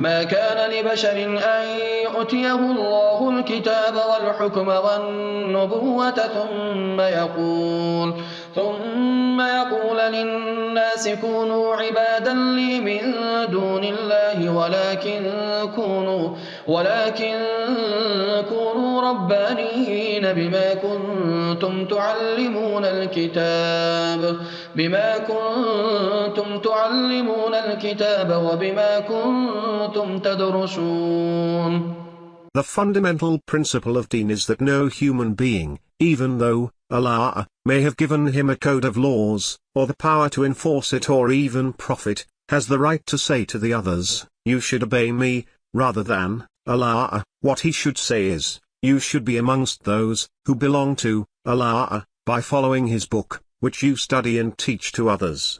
ما كان لبشر أن يؤتيه الله الكتاب والحكم والنبوة ثم يقول للناس كونوا عبادا لي من دون الله ولكن كونوا ربانيين بما كنتم تعلمون الكتاب وبما كنتم تدرسون. The fundamental principle of Deen is that no human being, even though Allah may have given him a code of laws, or the power to enforce it or even prophet, has the right to say to the others, you should obey me, rather than Allah. What he should say is, you should be amongst those who belong to Allah, by following his book, which you study and teach to others.